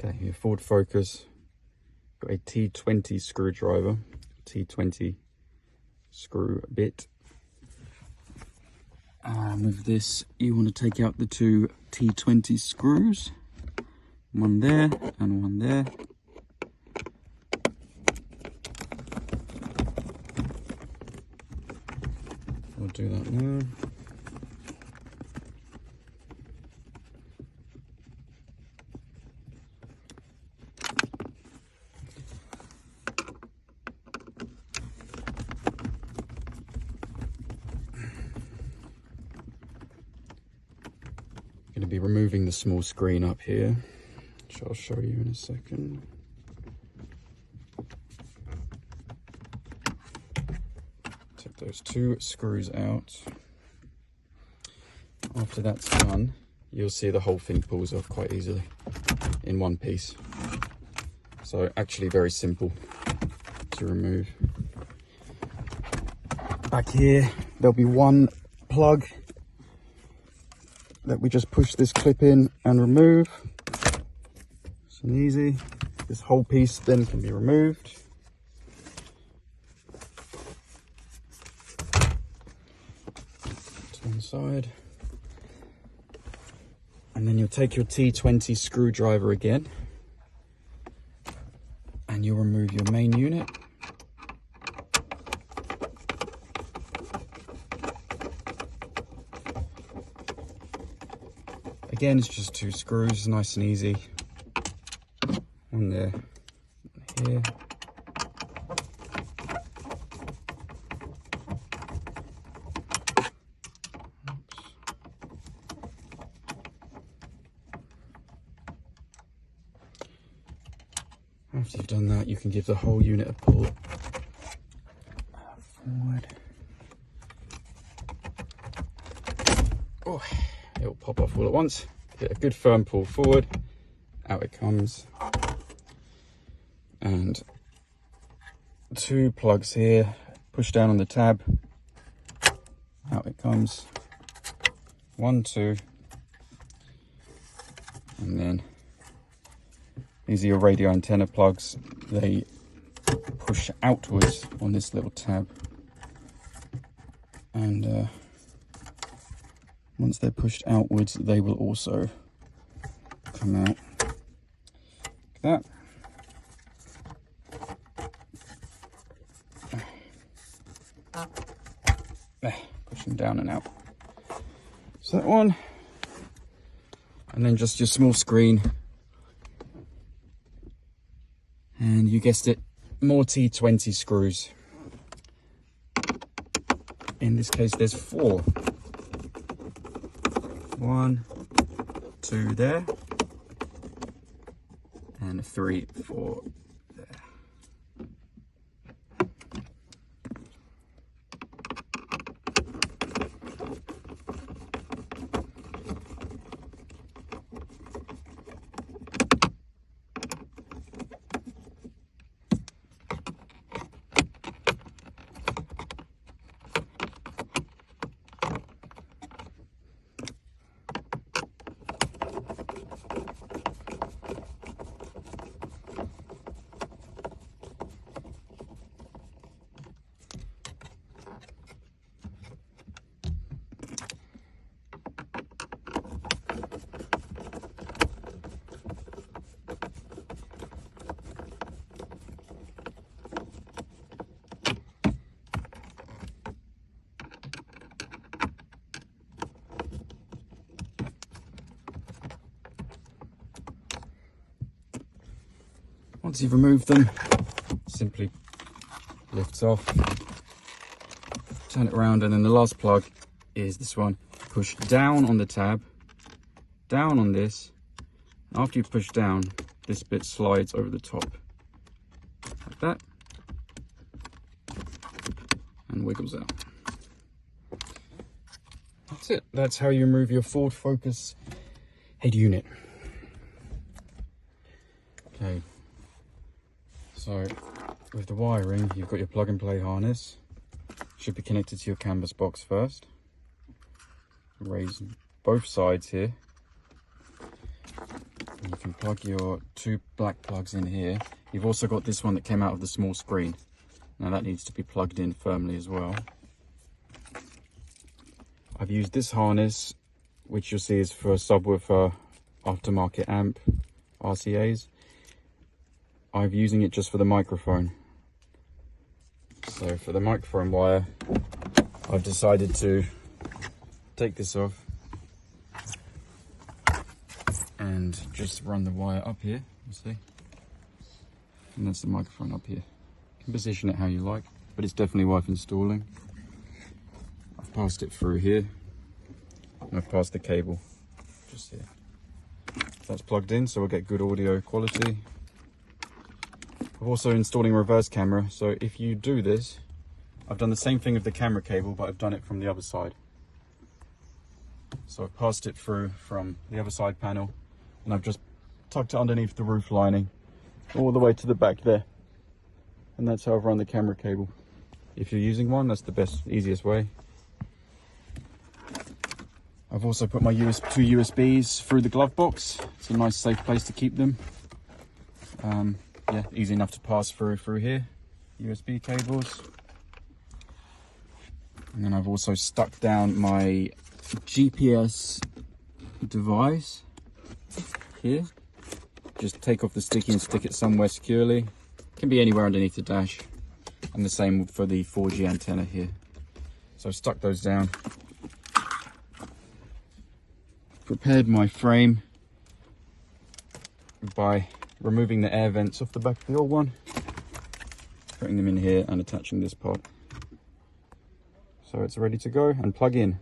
Okay, your Ford Focus, got a T20 screwdriver, T20 screw bit. With this, you want to take out the two T20 screws, one there and one there. We'll do that now. Going to be removing the small screen up here, which I'll show you in a second. Take those two screws out. After that's done, you'll see the whole thing pulls off quite easily in one piece. So actually very simple to remove. Back here, there'll be one plug that we just push this clip in and remove. Nice and easy. This whole piece then can be removed. To one side. And then you'll take your T20 screwdriver again and you'll remove your main unit. Again, it's just two screws, nice and easy. One there, one here. Oops. After you've done that, you can give the whole unit a pull forward. Oh. It'll pop off all at once. Get a good firm pull forward, out it comes. And two plugs here, push down on the tab, out it comes. 1, 2, and then these are your radio antenna plugs. They push outwards on this little tab, and once they're pushed outwards, they will also come out like that. Push them down and out. So that one, and then just your small screen, and you guessed it, more T20 screws. In this case, there's 4. 1, 2 there, and 3, 4 there. Once you've removed them, simply lifts off, turn it around, and then the last plug is this one. Push down on the tab, down on this. After you push down, this bit slides over the top like that and wiggles out. That's it. That's how you remove your Ford Focus head unit. Okay. So with the wiring, you've got your plug and play harness. Should be connected to your canvas box first. Raise both sides here. You can plug your 2 black plugs in here. You've also got this one that came out of the small screen. Now that needs to be plugged in firmly as well. I've used this harness, which you'll see is for subwoofer, aftermarket amp, RCAs. I'm using it just for the microphone. So for the microphone wire, I've decided to take this off and just run the wire up here, you see? And that's the microphone up here. You can position it how you like, but it's definitely worth installing. I've passed it through here, and I've passed the cable just here. That's plugged in, so we'll get good audio quality. I'm also installing a reverse camera, so if you do this, I've done the same thing with the camera cable, but I've done it from the other side. So I've passed it through from the other side panel, and I've just tucked it underneath the roof lining, all the way to the back there. And that's how I've run the camera cable. If you're using one, that's the best, easiest way. I've also put my 2 USBs through the glove box. It's a nice safe place to keep them. Yeah, easy enough to pass through here. USB cables. And then I've also stuck down my GPS device here. Just take off the sticky and stick it somewhere securely. Can be anywhere underneath the dash. And the same for the 4G antenna here. So I've stuck those down. Prepared my frame by removing the air vents off the back of the old one, putting them in here and attaching this part. So it's ready to go and plug in.